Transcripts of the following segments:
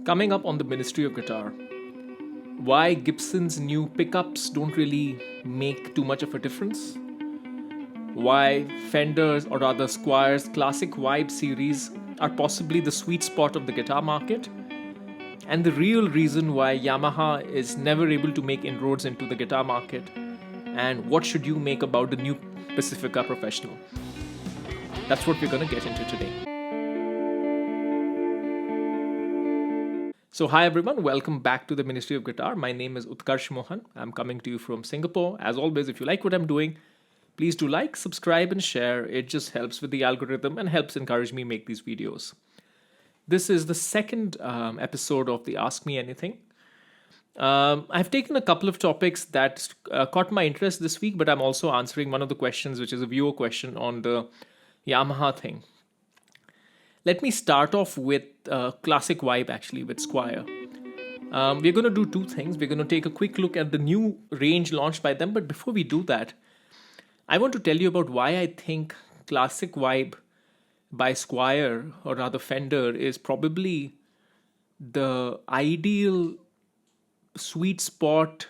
Coming up on the Ministry of Guitar, why Gibson's new pickups don't really make too much of a difference, why Fender's or rather Squier's classic vibe series are possibly the sweet spot of the guitar market, and the real reason why Yamaha is never able to make inroads into the guitar market, and what should you make about the new Pacifica Professional. That's what we're going to get into today. So hi everyone, welcome back to the Ministry of Guitar. My name is Utkarsh Mohan. I'm coming to you from Singapore. As always, if you like what I'm doing, please do like, subscribe and share. It just helps with the algorithm and helps encourage me make these videos. This is the second episode of the Ask Me Anything. I've taken a couple of topics that caught my interest this week, but I'm also answering one of the questions, which is a viewer question on the Yamaha thing. Let me start off with classic vibe, actually, with Squier. We're going to do two things. We're going to take a quick look at the new range launched by them. But before we do that, I want to tell you about why I think classic vibe by Squier, or rather Fender, is probably the ideal sweet spot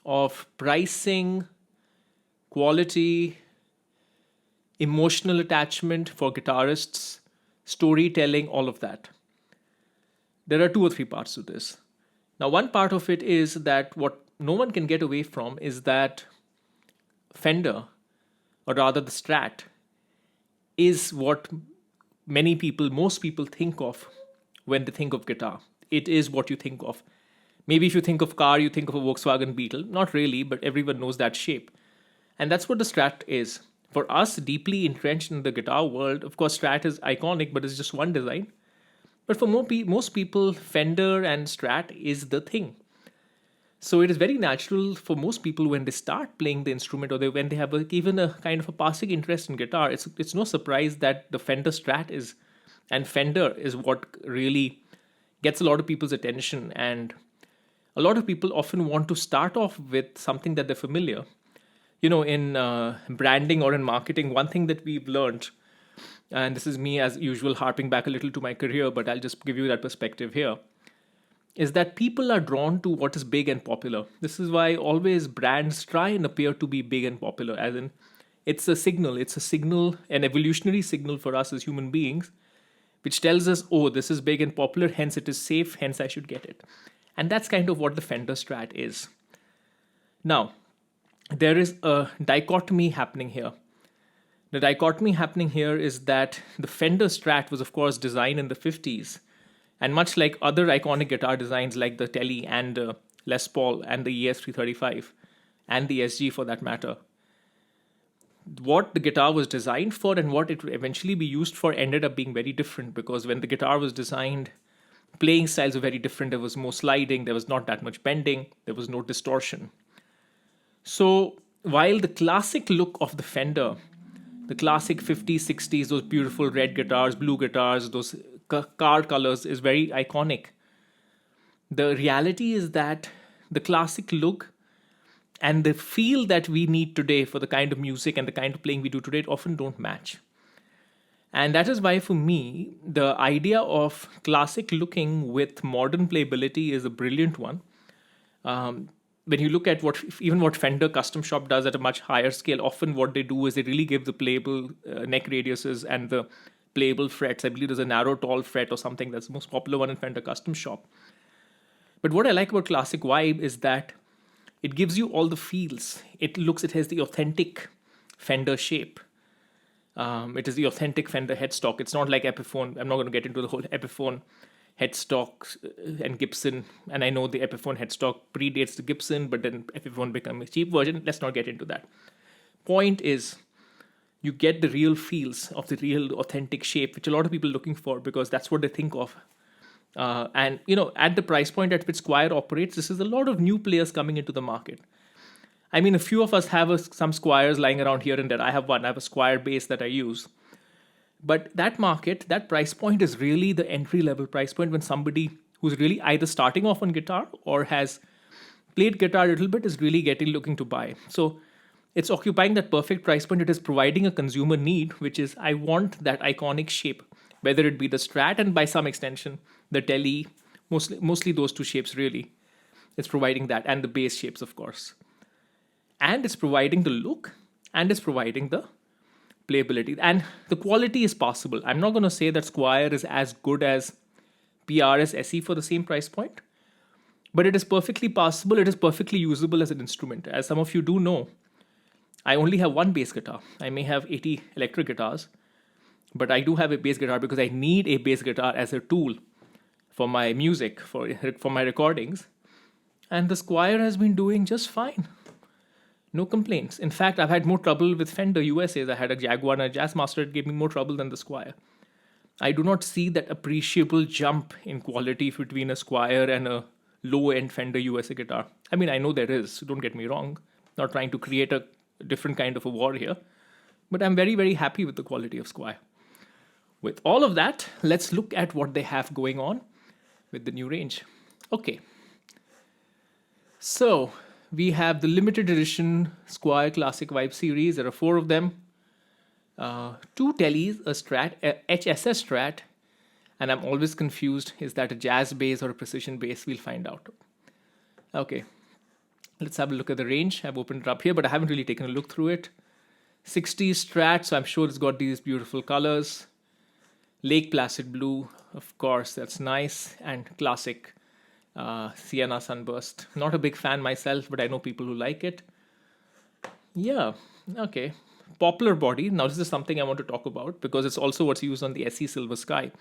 of pricing, quality, emotional attachment for guitarists, storytelling, all of that. There are two or three parts to this. Now, one part of it is that what no one can get away from is that Fender, or rather the Strat, is what most people think of when they think of guitar. It is what you think of. Maybe if you think of car, you think of a Volkswagen Beetle. Not really, but everyone knows that shape. And that's what the Strat is. For us, deeply entrenched in the guitar world, of course, Strat is iconic, but it's just one design. But for most people, Fender and Strat is the thing. So it is very natural for most people when they start playing the instrument, or when they have even a kind of a passing interest in guitar, it's no surprise that the Fender Strat and Fender is what really gets a lot of people's attention. And a lot of people often want to start off with something that they're familiar. You know, in branding or in marketing, one thing that we've learned, and this is me as usual harping back a little to my career, but I'll just give you that perspective here, is that people are drawn to what is big and popular. This is why always brands try and appear to be big and popular, as in it's a signal, an evolutionary signal for us as human beings, which tells us, oh, this is big and popular, hence it is safe, hence I should get it. And that's kind of what the Fender Strat is. Now, there is a dichotomy happening here. The dichotomy happening here is that the Fender Strat was, of course, designed in the 50s. And much like other iconic guitar designs like the Tele and Les Paul and the ES335 and the SG for that matter, what the guitar was designed for and what it would eventually be used for ended up being very different, because when the guitar was designed, playing styles were very different. There was more sliding, there was not that much bending, there was no distortion. So while the classic look of the Fender, the classic 50s, 60s, those beautiful red guitars, blue guitars, those car colors is very iconic, the reality is that the classic look and the feel that we need today for the kind of music and the kind of playing we do today often don't match. And that is why, for me, the idea of classic looking with modern playability is a brilliant one. When you look at what Fender Custom Shop does at a much higher scale, often what they do is they really give the playable neck radiuses and the playable frets. I believe there's a narrow, tall fret or something that's the most popular one in Fender Custom Shop. But what I like about Classic Vibe is that it gives you all the feels. It has the authentic Fender shape. It is the authentic Fender headstock. It's not like Epiphone. I'm not going to get into the whole Epiphone headstock and Gibson. And I know the Epiphone headstock predates the Gibson, but then Epiphone became a cheap version. Let's not get into that. Point is, you get the real feels of the real authentic shape, which a lot of people are looking for, because that's what they think of. And, at the price point at which Squier operates, this is a lot of new players coming into the market. I mean, a few of us have some Squiers lying around here and there. I have one. I have a Squier bass that I use. But that market, that price point is really the entry-level price point, when somebody who's really either starting off on guitar or has played guitar a little bit is really looking to buy. So it's occupying that perfect price point. It is providing a consumer need, which is, I want that iconic shape, whether it be the Strat and by some extension, the Tele, Mostly those two shapes, really. It's providing that, and the bass shapes, of course. And it's providing the look, and it's providing the playability. And the quality is possible. I'm not going to say that Squier is as good as PRS SE for the same price point, but it is perfectly possible. It is perfectly usable as an instrument. As some of you do know, I only have one bass guitar. I may have 80 electric guitars, but I do have a bass guitar because I need a bass guitar as a tool for my music, for my recordings. And the Squier has been doing just fine. No complaints. In fact, I've had more trouble with Fender USAs. I had a Jaguar and a Jazzmaster. It gave me more trouble than the Squier. I do not see that appreciable jump in quality between a Squier and a low-end Fender USA guitar. I mean, I know there is. Don't get me wrong. Not trying to create a different kind of a war here. But I'm very, very happy with the quality of Squier. With all of that, let's look at what they have going on with the new range. Okay. So we have the limited edition Squier Classic Vibe series. There are 4 of them. 2 tellies, a Strat, a HSS Strat, and I'm always confused. Is that a jazz bass or a precision bass? We'll find out. Okay. Let's have a look at the range. I've opened it up here, but I haven't really taken a look through it. 60s Strat, so I'm sure it's got these beautiful colors. Lake Placid Blue, of course, that's nice. And classic Sienna Sunburst. Not a big fan myself, but I know people who like it. Yeah, okay. Poplar body. Now, this is something I want to talk about because it's also what's used on the SE Silver Sky.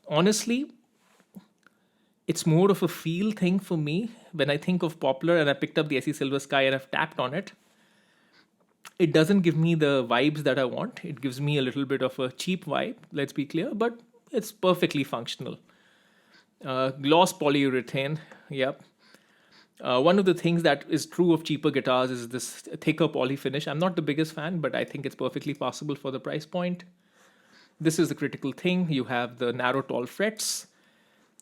Honestly, it's more of a feel thing for me. When I think of Poplar and I picked up the SE Silver Sky and I've tapped on it, it doesn't give me the vibes that I want. It gives me a little bit of a cheap vibe, let's be clear, but it's perfectly functional. Gloss polyurethane, yep. One of the things that is true of cheaper guitars is this thicker poly finish. I'm not the biggest fan, but I think it's perfectly possible for the price point. This is the critical thing. You have the narrow tall frets.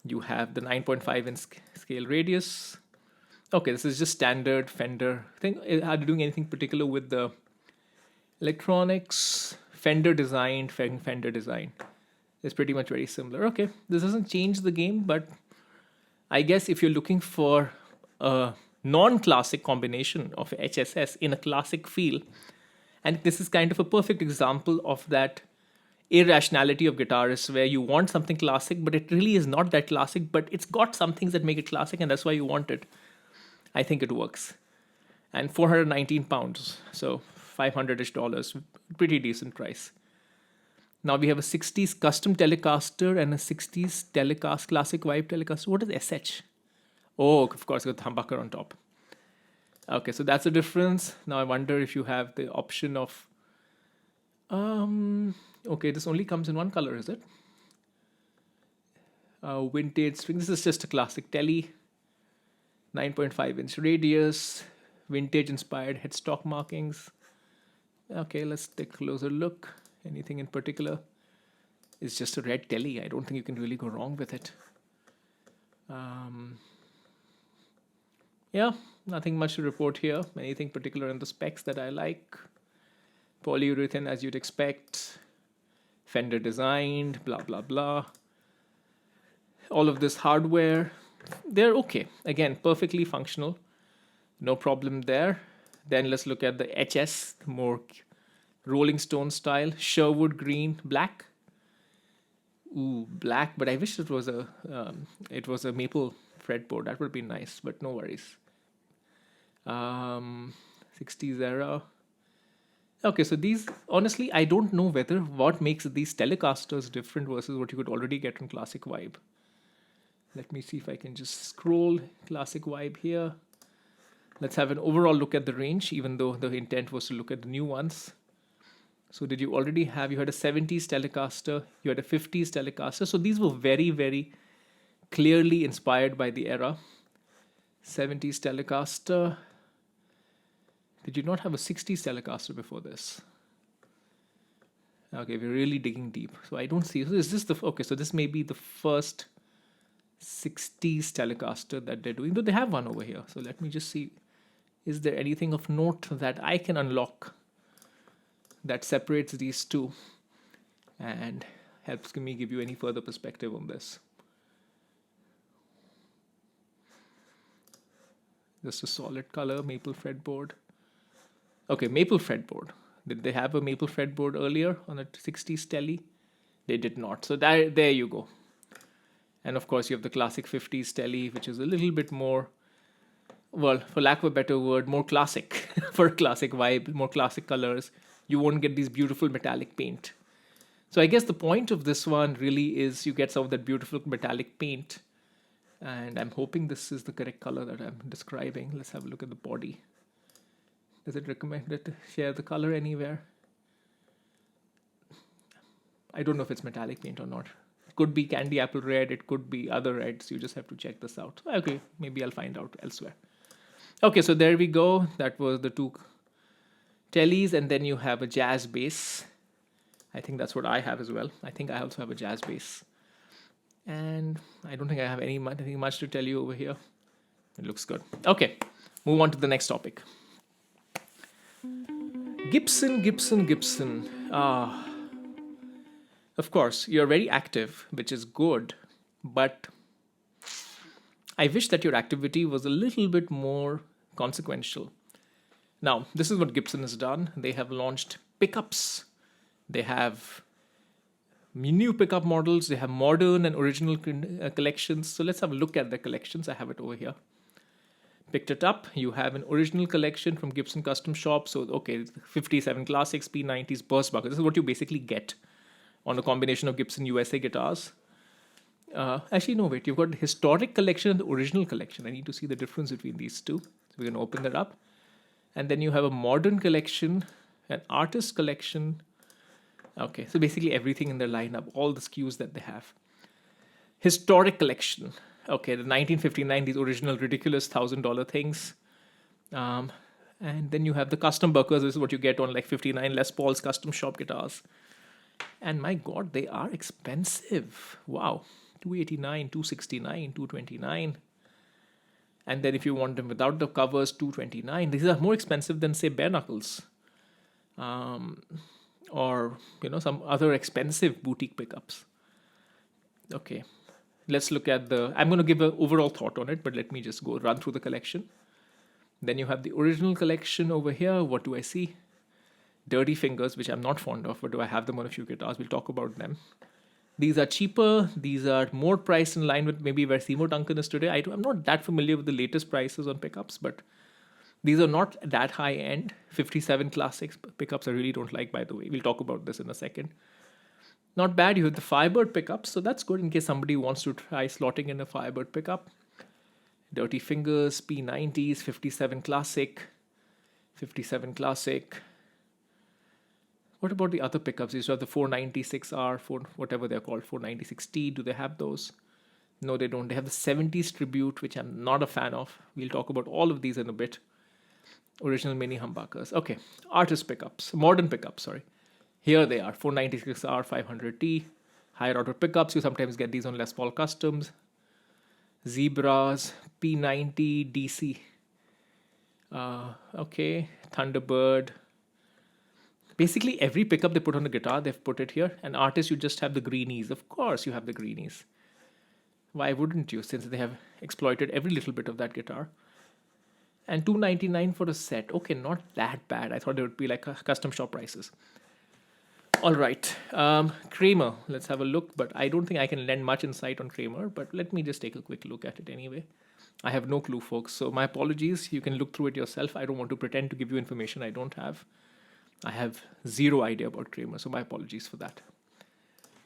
You have the 9.5 inch scale radius. Okay, this is just standard Fender thing. Are you doing anything particular with the electronics? Fender design. It's pretty much very similar. Okay, this doesn't change the game, but I guess if you're looking for a non-classic combination of HSS in a classic feel, and this is kind of a perfect example of that irrationality of guitarists where you want something classic, but it really is not that classic, but it's got some things that make it classic, and that's why you want it. I think it works. And 419 pounds, so $500-ish, pretty decent price. Now we have a 60s custom Telecaster and a 60s Telecast, classic vibe Telecaster. What is SH? Oh, of course, got the humbucker on top. Okay, so that's the difference. Now I wonder if you have the option of... okay, this only comes in one color, is it? Vintage string. This is just a classic Tele. 9.5 inch radius. Vintage inspired headstock markings. Okay, let's take a closer look. Anything in particular? It's just a red Tele. I don't think you can really go wrong with it. Yeah, nothing much to report here. Anything particular in the specs that I like? Polyurethane, as you'd expect. Fender designed, blah, blah, blah. All of this hardware, they're okay. Again, perfectly functional. No problem there. Then let's look at the HS, more Rolling Stone style. Sherwood green, black. Ooh, black, but I wish it was a maple fretboard. That would be nice, but no worries. 60s era. Okay, so these, honestly, I don't know what makes these Telecasters different versus what you could already get from Classic Vibe. Let me see if I can just scroll Classic Vibe here. Let's have an overall look at the range, even though the intent was to look at the new ones. So did you already have, you had a 70s Telecaster, you had a 50s Telecaster. So these were very, very clearly inspired by the era. 70s Telecaster. Did you not have a 60s Telecaster before this? Okay, we're really digging deep. So I don't see. So is this okay, so this may be the first 60s Telecaster that they're doing. Though they have one over here. So let me just see. Is there anything of note that I can unlock that separates these two and helps me give you any further perspective on this? Just a solid color, maple fretboard. Okay, maple fretboard. Did they have a maple fretboard earlier on a 60s Telly? They did not. So there you go. And of course, you have the classic 50s Telly, which is a little bit more, well, for lack of a better word, more classic for a classic vibe, more classic colors. You won't get these beautiful metallic paint. So I guess the point of this one really is you get some of that beautiful metallic paint. And I'm hoping this is the correct color that I'm describing. Let's have a look at the body. Does it recommend it to share the color anywhere? I don't know if it's metallic paint or not. It could be candy apple red. It could be other reds. You just have to check this out. Okay, maybe I'll find out elsewhere. Okay, so there we go. That was the two Tellys, and then you have a jazz bass. I think that's what I have as well. I think I also have a jazz bass. And I don't think I have anything much to tell you over here. It looks good. Okay, move on to the next topic. Gibson. Of course, you're very active, which is good, but I wish that your activity was a little bit more consequential. Now, this is what Gibson has done. They have launched pickups. They have new pickup models. They have modern and original collections. So let's have a look at the collections. I have it over here. Picked it up. You have an original collection from Gibson Custom Shop. So, okay, 57 Classics, P90s, burst buckles. This is what you basically get on a combination of Gibson USA guitars. Actually, no, wait. You've got the historic collection and the original collection. I need to see the difference between these two. So we're going to open that up. And then you have a modern collection, an artist collection. Okay, so basically everything in their lineup, all the SKUs that they have. Historic collection. Okay, the 1959, these original ridiculous $1,000 things. And then you have the custom buckers. This is what you get on like 59 Les Paul's custom shop guitars. And my God, they are expensive. Wow, $289, $269, $229. And then if you want them without the covers, $229. These are more expensive than, say, bare knuckles. Or, some other expensive boutique pickups. Okay, let's look at I'm going to give an overall thought on it, but let me just run through the collection. Then you have the original collection over here. What do I see? Dirty Fingers, which I'm not fond of, but do I have them on a few guitars? We'll talk about them. These are cheaper. These are more priced in line with maybe where Seymour Duncan is today. I'm not that familiar with the latest prices on pickups, but these are not that high end. 57 Classics pickups I really don't like, by the way. We'll talk about this in a second. Not bad. You have the Firebird pickups, so that's good in case somebody wants to try slotting in a Firebird pickup. Dirty Fingers, P90s, 57 Classic. What about the other pickups? You have the 496R, whatever they're called, 496T. Do they have those? No, they don't. They have the 70s Tribute, which I'm not a fan of. We'll talk about all of these in a bit. Original mini humbuckers. Okay, artist pickups, modern pickups, sorry. Here they are, 496R, 500T. Higher order pickups, you sometimes get these on Les Paul Customs. Zebras, P90, DC. Okay, Thunderbird. Basically, every pickup they put on the guitar, they've put it here. And artists, you just have the greenies. Of course, you have the greenies. Why wouldn't you, since they have exploited every little bit of that guitar? And $299 for a set. Okay, not that bad. I thought it would be like custom shop prices. All right, Kramer. Let's have a look. But I don't think I can lend much insight on Kramer. But let me just take a quick look at it anyway. I have no clue, folks. So my apologies. You can look through it yourself. I don't want to pretend to give you information I don't have. I have zero idea about Kramer, so my apologies for that.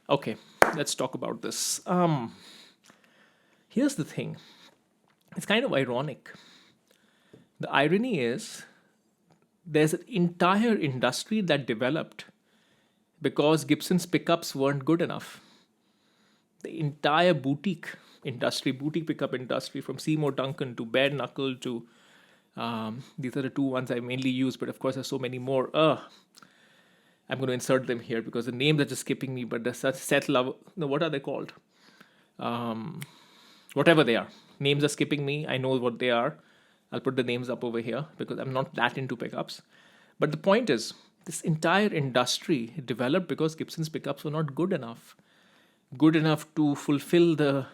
Okay, let's talk about this. Here's the thing. It's kind of ironic. The irony is there's an entire industry that developed because Gibson's pickups weren't good enough. The entire boutique pickup industry, from Seymour Duncan to Bare Knuckle to these are the two ones I mainly use, but of course there's so many more. I'm going to insert them here because the names are just skipping me, but there's such set love. No, what are they called? Whatever they are. Names are skipping me. I know what they are. I'll put the names up over here because I'm not that into pickups. But the point is, this entire industry developed because Gibson's pickups were not good enough. Good enough to fulfill the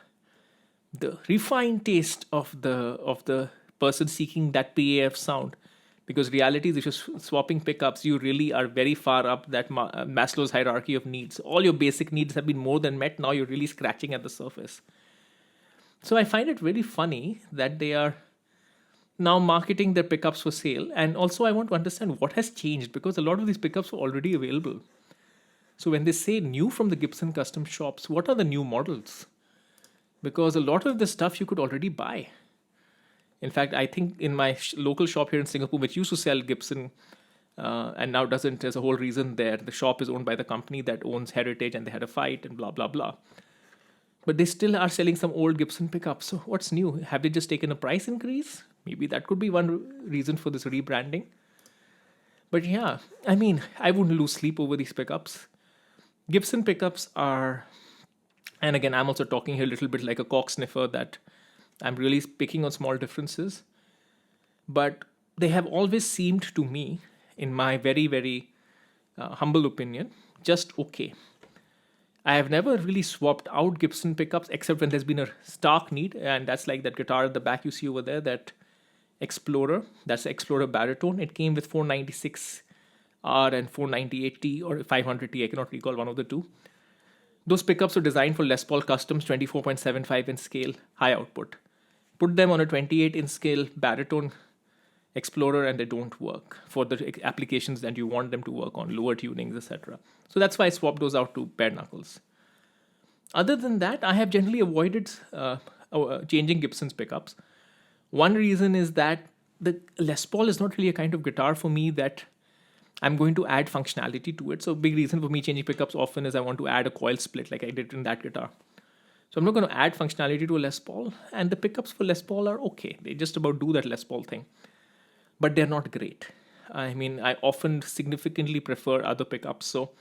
refined taste of the person seeking that PAF sound. Because reality is, if you're swapping pickups, you really are very far up that Maslow's hierarchy of needs. All your basic needs have been more than met. Now you're really scratching at the surface. So I find it very funny that they are now marketing their pickups for sale. And also, I want to understand what has changed, because a lot of these pickups were already available. So when they say new from the Gibson custom shops, what are the new models? Because a lot of the stuff you could already buy. In fact, I think in my local shop here in Singapore, which used to sell Gibson and now doesn't, there's a whole reason there. The shop is owned by the company that owns Heritage, and they had a fight and blah, blah, blah. But they still are selling some old Gibson pickups. So what's new? Have they just taken a price increase? Maybe that could be one reason for this rebranding. But yeah, I mean, I wouldn't lose sleep over these pickups. Gibson pickups are, and again, I'm also talking here a little bit like a cock sniffer, that I'm really picking on small differences. But they have always seemed to me, in my very, very humble opinion, just okay. I have never really swapped out Gibson pickups except when there's been a stark need, and that's like that guitar at the back you see over there, that Explorer. That's the Explorer baritone. It came with 496R and 498T or 500T. I cannot recall, one of the two. Those pickups were designed for Les Paul Customs 24.75 inch scale, high output. Put them on a 28 inch scale baritone Explorer and they don't work for the applications that you want them to work on, lower tunings, etc. So that's why I swapped those out to bare knuckles. Other than that, I have generally avoided changing Gibson's pickups. One reason is that the Les Paul is not really a kind of guitar for me that I'm going to add functionality to it. So a big reason for me changing pickups often is I want to add a coil split like I did in that guitar. So I'm not going to add functionality to a Les Paul, and the pickups for Les Paul are okay. They just about do that Les Paul thing. But they're not great. I mean, I often significantly prefer other pickups. So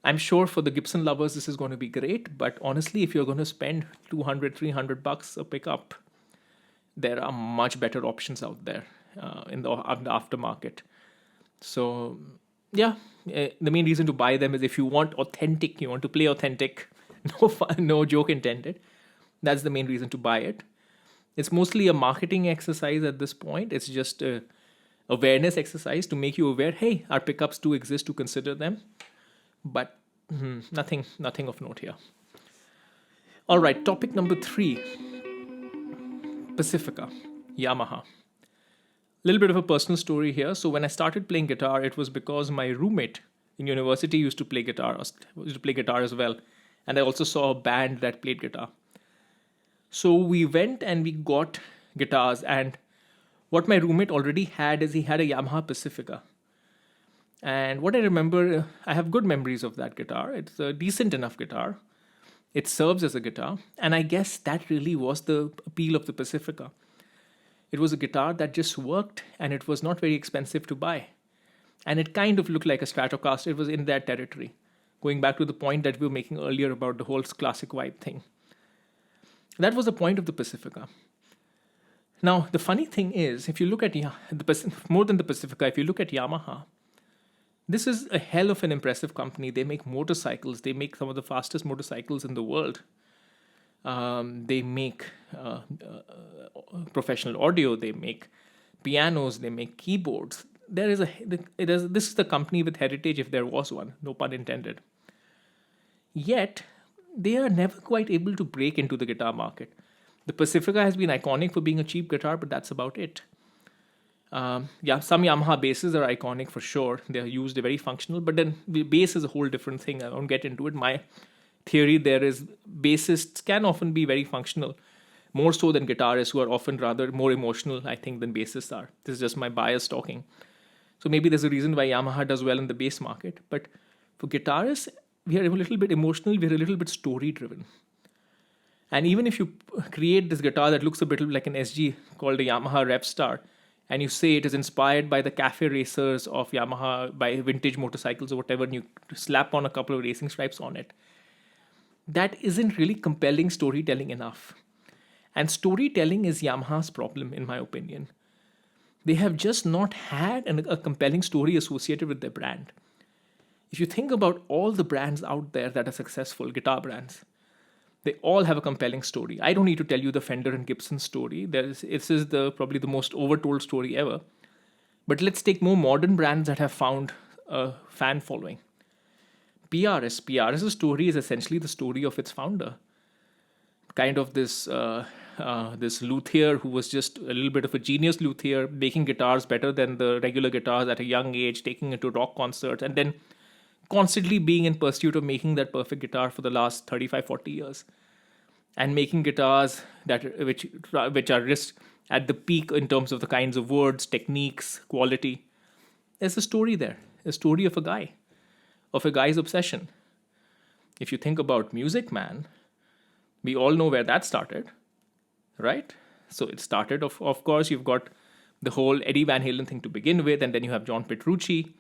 I'm sure for the Gibson lovers, this is going to be great. But honestly, if you're going to spend $200-300 a pickup, there are much better options out there in the aftermarket. So yeah, the main reason to buy them is if you want authentic, you want to play authentic, no fun, no joke intended. That's the main reason to buy it. It's mostly a marketing exercise at this point. It's just a awareness exercise to make you aware, hey, our pickups do exist, to consider them. But nothing of note here. All right, topic number 3. Pacifica, Yamaha. Little bit of a personal story here. So when I started playing guitar, it was because my roommate in university used to play guitar as well. And I also saw a band that played guitar. So we went and we got guitars, and what my roommate already had is he had a Yamaha Pacifica. And what I remember, I have good memories of that guitar. It's a decent enough guitar. It serves as a guitar. And I guess that really was the appeal of the Pacifica. It was a guitar that just worked, and it was not very expensive to buy. And it kind of looked like a Stratocaster. It was in that territory. Going back to the point that we were making earlier about the whole classic vibe thing. That was the point of the Pacifica. Now, the funny thing is, if you look at more than the Pacifica, if you look at Yamaha, this is a hell of an impressive company. They make motorcycles. They make some of the fastest motorcycles in the world. They make professional audio. They make pianos. They make keyboards. This is the company with heritage, if there was one. No pun intended. Yet, they are never quite able to break into the guitar market. The Pacifica has been iconic for being a cheap guitar, but that's about it. Some Yamaha basses are iconic for sure. They're used, they're very functional, but then the bass is a whole different thing. I won't get into it. My theory there is bassists can often be very functional, more so than guitarists, who are often rather more emotional, I think, than bassists are. This is just my bias talking. So maybe there's a reason why Yamaha does well in the bass market. But for guitarists, we are a little bit emotional, we're a little bit story-driven. And even if you create this guitar that looks a bit like an SG called a Yamaha Rev Star, and you say it is inspired by the cafe racers of Yamaha, by vintage motorcycles or whatever, and you slap on a couple of racing stripes on it, that isn't really compelling storytelling enough. And storytelling is Yamaha's problem, in my opinion. They have just not had a compelling story associated with their brand. If you think about all the brands out there that are successful, guitar brands, They all have a compelling story. I don't need to tell you the Fender and Gibson story. This is probably the most overtold story ever. But let's take more modern brands that have found a fan following. PRS's story is essentially the story of its founder. Kind of this luthier who was just a little bit of a genius luthier, making guitars better than the regular guitars at a young age, taking it to rock concerts, and then constantly being in pursuit of making that perfect guitar for the last 35, 40 years. And making guitars which are just at the peak in terms of the kinds of words, techniques, quality. There's a story there, a story of a guy's obsession. If you think about Music Man, we all know where that started, right? So it started, of course, you've got the whole Eddie Van Halen thing to begin with, and then you have John Petrucci,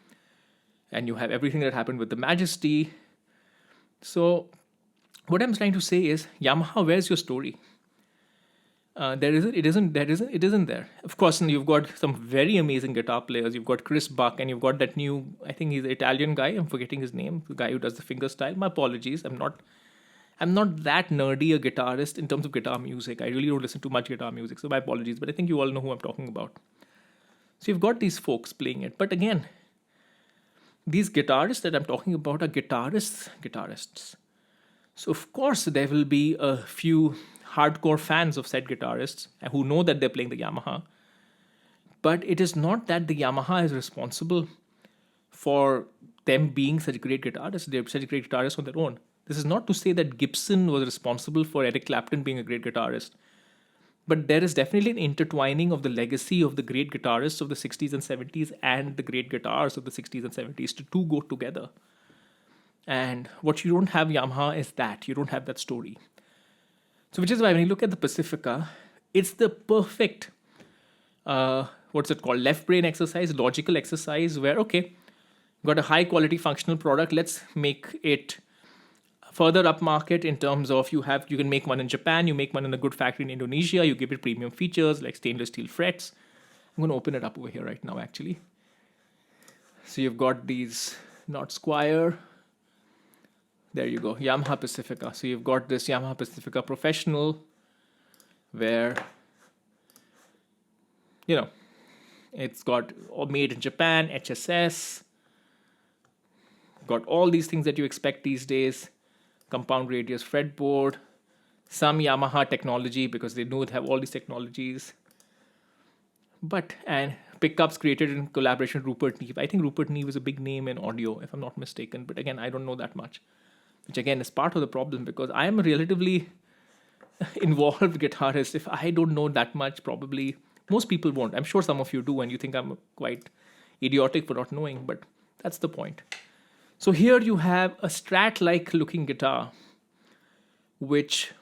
and you have everything that happened with the Majesty. So what I'm trying to say is, Yamaha, where's your story? It isn't there. Of course, you've got some very amazing guitar players. You've got Chris Buck, and you've got that new, I think he's an Italian guy. I'm forgetting his name. The guy who does the fingerstyle. My apologies. I'm not that nerdy a guitarist in terms of guitar music. I really don't listen to much guitar music, so my apologies. But I think you all know who I'm talking about. So you've got these folks playing it. But again, these guitarists that I'm talking about are guitarists. So of course there will be a few hardcore fans of said guitarists who know that they're playing the Yamaha. But it is not that the Yamaha is responsible for them being such great guitarists. They're such great guitarists on their own. This is not to say that Gibson was responsible for Eric Clapton being a great guitarist. But there is definitely an intertwining of the legacy of the great guitarists of the 60s and 70s and the great guitars of the 60s and 70s. The two go together. And what you don't have Yamaha is that. You don't have that story. So which is why when you look at the Pacifica, it's the perfect, left brain exercise, logical exercise where, okay, got a high quality functional product. Let's make it further upmarket in terms of you can make one in Japan, you make one in a good factory in Indonesia, you give it premium features like stainless steel frets. I'm going to open it up over here right now, actually. So you've got these, not Squier. There you go, Yamaha Pacifica. So you've got this Yamaha Pacifica Professional where, it's got made in Japan, HSS, got all these things that you expect these days. Compound radius fretboard, some Yamaha technology because they know they have all these technologies. And pickups created in collaboration with Rupert Neve. I think Rupert Neve is a big name in audio, if I'm not mistaken. But again, I don't know that much. Which again is part of the problem because I am a relatively involved guitarist. If I don't know that much, probably most people won't. I'm sure some of you do and you think I'm quite idiotic for not knowing, but that's the point. So here you have a Strat-like looking guitar, which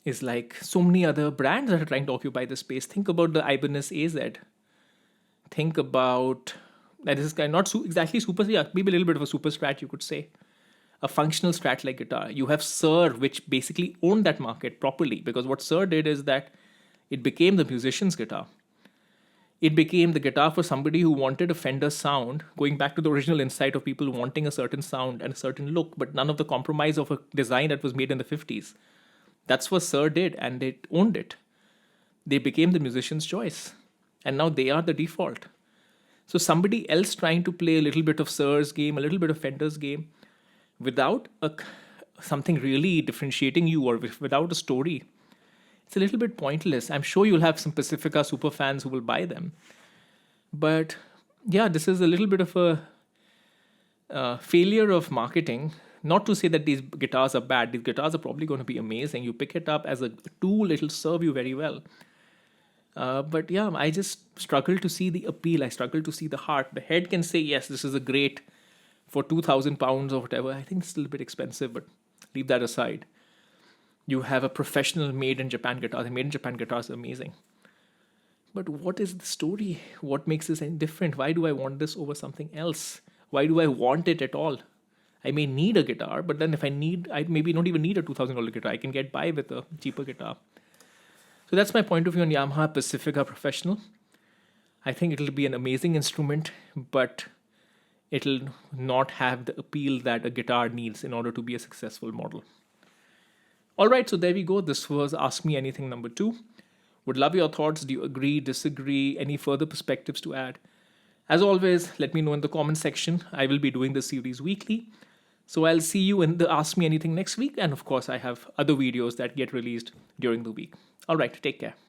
is like so many other brands that are trying to occupy the space. Think about the Ibanez AZ. Think about, that is kind of not exactly super, maybe a little bit of a super Strat, you could say. A functional Strat-like guitar. You have Sir, which basically owned that market properly, because what Sir did is that it became the musician's guitar. It became the guitar for somebody who wanted a Fender sound, going back to the original insight of people wanting a certain sound and a certain look, but none of the compromise of a design that was made in the 50s. That's what Sir did, and they owned it. They became the musician's choice, and now they are the default. So somebody else trying to play a little bit of Sir's game, a little bit of Fender's game, without something really differentiating you or without a story, it's a little bit pointless. I'm sure you'll have some Pacifica super fans who will buy them. But yeah, this is a little bit of a failure of marketing. Not to say that these guitars are bad. These guitars are probably going to be amazing. You pick it up as a tool, it'll serve you very well. But yeah, I just struggle to see the appeal. I struggle to see the heart. The head can say, yes, this is a great for 2,000 pounds or whatever. I think it's still a bit expensive, but leave that aside. You have a professional made in Japan guitar. The made in Japan guitars are amazing. But what is the story? What makes this any different? Why do I want this over something else? Why do I want it at all? I may need a guitar, but then if I maybe don't even need a $2,000 guitar. I can get by with a cheaper guitar. So that's my point of view on Yamaha Pacifica Professional. I think it'll be an amazing instrument, but it'll not have the appeal that a guitar needs in order to be a successful model. All right, so there we go. This was Ask Me Anything number 2. Would love your thoughts. Do you agree, disagree, any further perspectives to add? As always, let me know in the comment section. I will be doing this series weekly. So I'll see you in the Ask Me Anything next week. And of course, I have other videos that get released during the week. All right, take care.